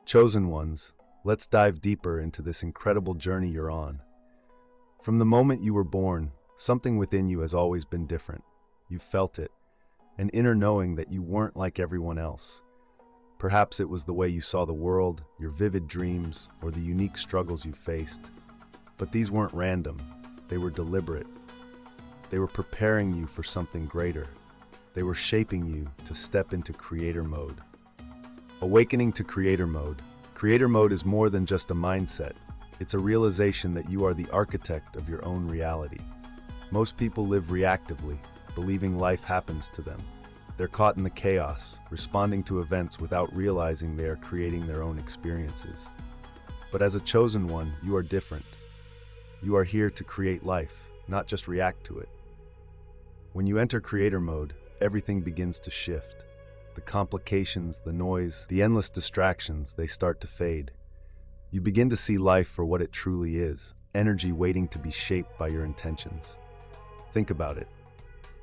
Chosen ones, let's dive deeper into this incredible journey you're on. From the moment you were born, something within you has always been different. You've felt it, an inner knowing that you weren't like everyone else. Perhaps it was the way you saw the world, your vivid dreams, or the unique struggles you faced. But these weren't random. They were deliberate. They were preparing you for something greater. They were shaping you to step into creator mode. Awakening to creator mode. Creator mode is more than just a mindset. It's a realization that you are the architect of your own reality. Most people live reactively, believing life happens to them. They're caught in the chaos, responding to events without realizing they are creating their own experiences. But as a chosen one, you are different. You are here to create life, not just react to it. When you enter creator mode, everything begins to shift. The complications, the noise, the endless distractions, they start to fade. You begin to see life for what it truly is, energy waiting to be shaped by your intentions. Think about it.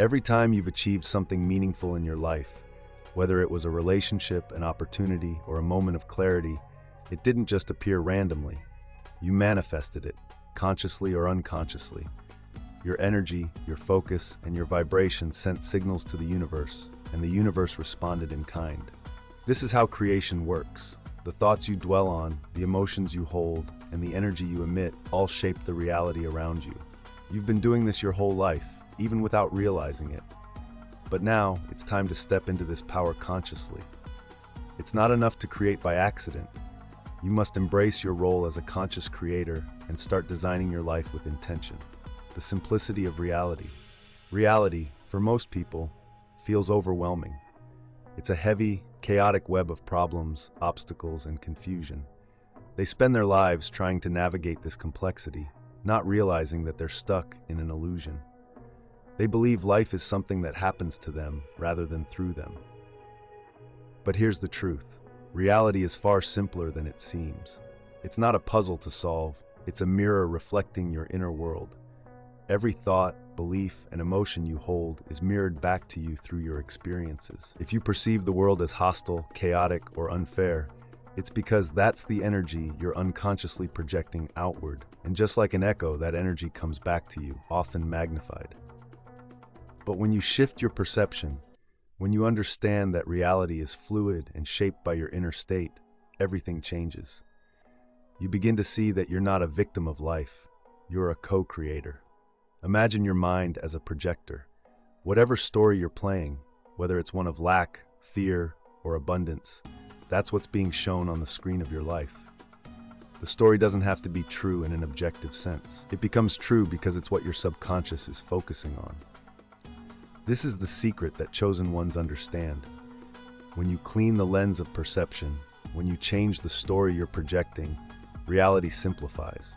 Every time you've achieved something meaningful in your life, whether it was a relationship, an opportunity, or a moment of clarity, it didn't just appear randomly. You manifested it, consciously or unconsciously. Your energy, your focus, and your vibration sent signals to the universe, and the universe responded in kind. This is how creation works. The thoughts you dwell on, the emotions you hold, and the energy you emit all shape the reality around you. You've been doing this your whole life, even without realizing it. But now, it's time to step into this power consciously. It's not enough to create by accident. You must embrace your role as a conscious creator and start designing your life with intention. The simplicity of reality. Reality, for most people, feels overwhelming. It's a heavy, chaotic web of problems, obstacles, and confusion. They spend their lives trying to navigate this complexity, not realizing that they're stuck in an illusion. They believe life is something that happens to them rather than through them. But here's the truth. Reality is far simpler than it seems. It's not a puzzle to solve. It's a mirror reflecting your inner world. Every thought, belief, and emotion you hold is mirrored back to you through your experiences. If you perceive the world as hostile, chaotic, or unfair, it's because that's the energy you're unconsciously projecting outward. And just like an echo, that energy comes back to you, often magnified. But when you shift your perception, when you understand that reality is fluid and shaped by your inner state, everything changes. You begin to see that you're not a victim of life, you're a co-creator. Imagine your mind as a projector. Whatever story you're playing, whether it's one of lack, fear, or abundance, that's what's being shown on the screen of your life. The story doesn't have to be true in an objective sense. It becomes true because it's what your subconscious is focusing on. This is the secret that chosen ones understand. When you clean the lens of perception, when you change the story you're projecting, reality simplifies.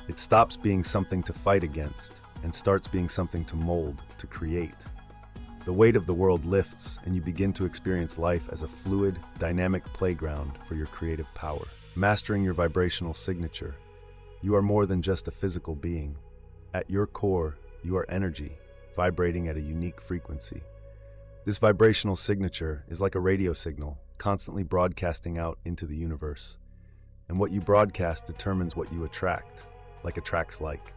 It stops being something to fight against and starts being something to mold, to create. The weight of the world lifts and you begin to experience life as a fluid, dynamic playground for your creative power. Mastering your vibrational signature. You are more than just a physical being. At your core, you are energy, vibrating at a unique frequency. This vibrational signature is like a radio signal, constantly broadcasting out into the universe. And what you broadcast determines what you attract, like attracts like.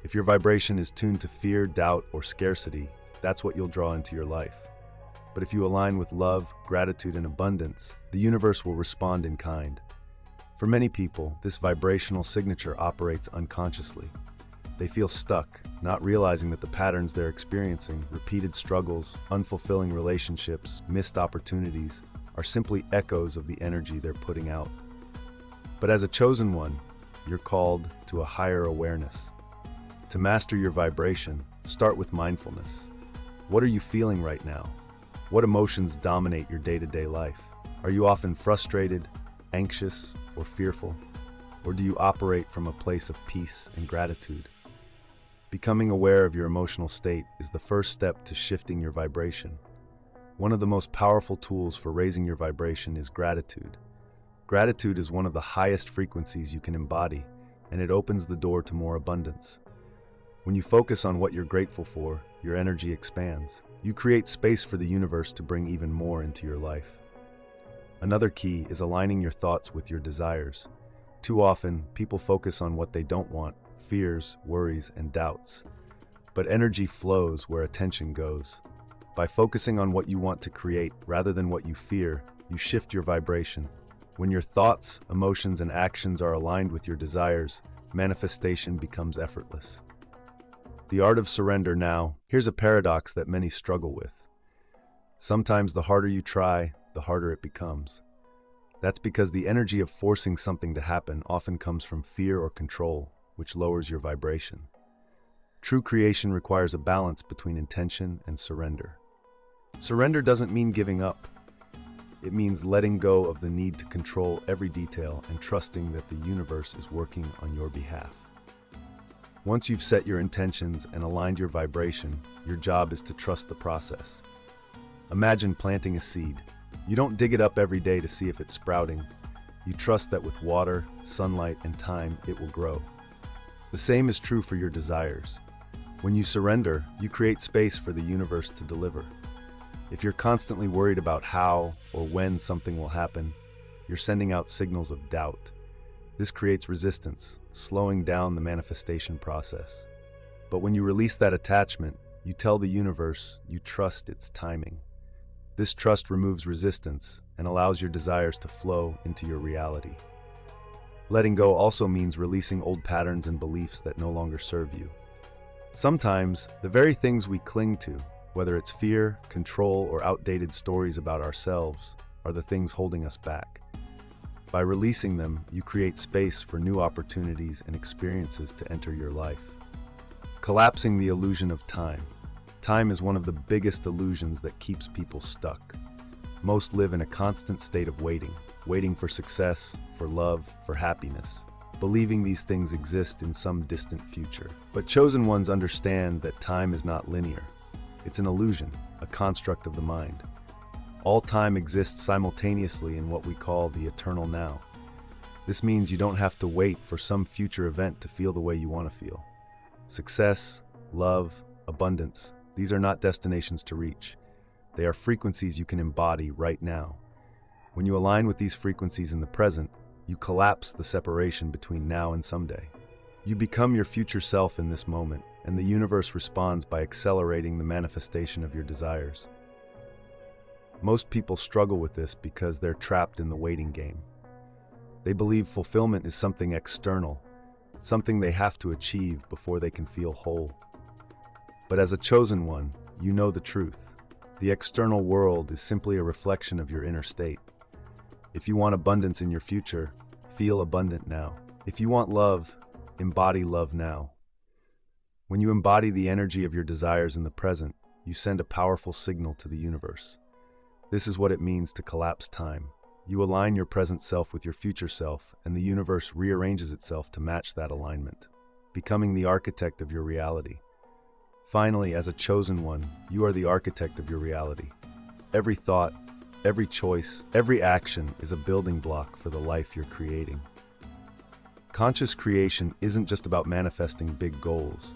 If your vibration is tuned to fear, doubt, or scarcity, that's what you'll draw into your life. But if you align with love, gratitude, and abundance, the universe will respond in kind. For many people, this vibrational signature operates unconsciously. They feel stuck, not realizing that the patterns they're experiencing, repeated struggles, unfulfilling relationships, missed opportunities, are simply echoes of the energy they're putting out. But as a chosen one, you're called to a higher awareness. To master your vibration, start with mindfulness. What are you feeling right now? What emotions dominate your day-to-day life? Are you often frustrated, anxious, or fearful? Or do you operate from a place of peace and gratitude? Becoming aware of your emotional state is the first step to shifting your vibration. One of the most powerful tools for raising your vibration is gratitude. Gratitude is one of the highest frequencies you can embody, and it opens the door to more abundance. When you focus on what you're grateful for, your energy expands. You create space for the universe to bring even more into your life. Another key is aligning your thoughts with your desires. Too often, people focus on what they don't want, fears, worries, and doubts. But energy flows where attention goes. By focusing on what you want to create rather than what you fear, you shift your vibration. When your thoughts, emotions, and actions are aligned with your desires, manifestation becomes effortless. The art of surrender now. Here's a paradox that many struggle with. Sometimes the harder you try, the harder it becomes. That's because the energy of forcing something to happen often comes from fear or control, which lowers your vibration. True creation requires a balance between intention and surrender. Surrender doesn't mean giving up. It means letting go of the need to control every detail and trusting that the universe is working on your behalf. Once you've set your intentions and aligned your vibration, your job is to trust the process. Imagine planting a seed. You don't dig it up every day to see if it's sprouting. You trust that with water, sunlight, and time, it will grow. The same is true for your desires. When you surrender, you create space for the universe to deliver. If you're constantly worried about how or when something will happen, you're sending out signals of doubt. This creates resistance, slowing down the manifestation process. But when you release that attachment, you tell the universe you trust its timing. This trust removes resistance and allows your desires to flow into your reality. Letting go also means releasing old patterns and beliefs that no longer serve you. Sometimes, the very things we cling to, whether it's fear, control, or outdated stories about ourselves, are the things holding us back. By releasing them, you create space for new opportunities and experiences to enter your life. Collapsing the illusion of time. Time is one of the biggest illusions that keeps people stuck. Most live in a constant state of waiting for success, for love, for happiness, believing these things exist in some distant future. But chosen ones understand that time is not linear. It's an illusion, a construct of the mind. All time exists simultaneously in what we call the eternal now. This means you don't have to wait for some future event to feel the way you want to feel. Success, love, abundance, these are not destinations to reach. They are frequencies you can embody right now. When you align with these frequencies in the present, you collapse the separation between now and someday. You become your future self in this moment, and the universe responds by accelerating the manifestation of your desires. Most people struggle with this because they're trapped in the waiting game. They believe fulfillment is something external, something they have to achieve before they can feel whole. But as a chosen one, you know the truth. The external world is simply a reflection of your inner state. If you want abundance in your future, feel abundant now. If you want love, embody love now. When you embody the energy of your desires in the present, you send a powerful signal to the universe. This is what it means to collapse time. You align your present self with your future self, and the universe rearranges itself to match that alignment, becoming the architect of your reality. Finally, as a chosen one, you are the architect of your reality. Every thought, every choice, every action is a building block for the life you're creating. Conscious creation isn't just about manifesting big goals.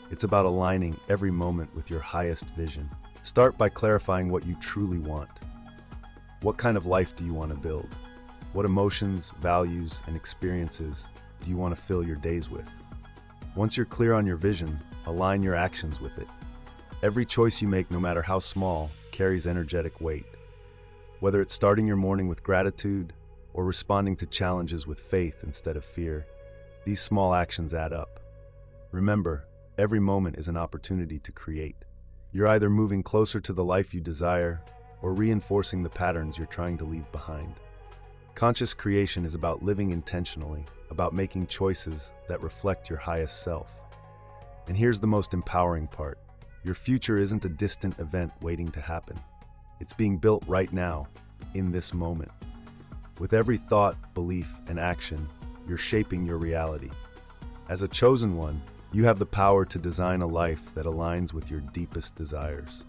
It's about aligning every moment with your highest vision. Start by clarifying what you truly want. What kind of life do you want to build? What emotions, values, and experiences do you want to fill your days with? Once you're clear on your vision, align your actions with it. Every choice you make, no matter how small, carries energetic weight. Whether it's starting your morning with gratitude or responding to challenges with faith instead of fear, these small actions add up. Remember, every moment is an opportunity to create. You're either moving closer to the life you desire or reinforcing the patterns you're trying to leave behind. Conscious creation is about living intentionally, about making choices that reflect your highest self. And here's the most empowering part. Your future isn't a distant event waiting to happen. It's being built right now, in this moment. With every thought, belief, and action, you're shaping your reality. As a chosen one, you have the power to design a life that aligns with your deepest desires.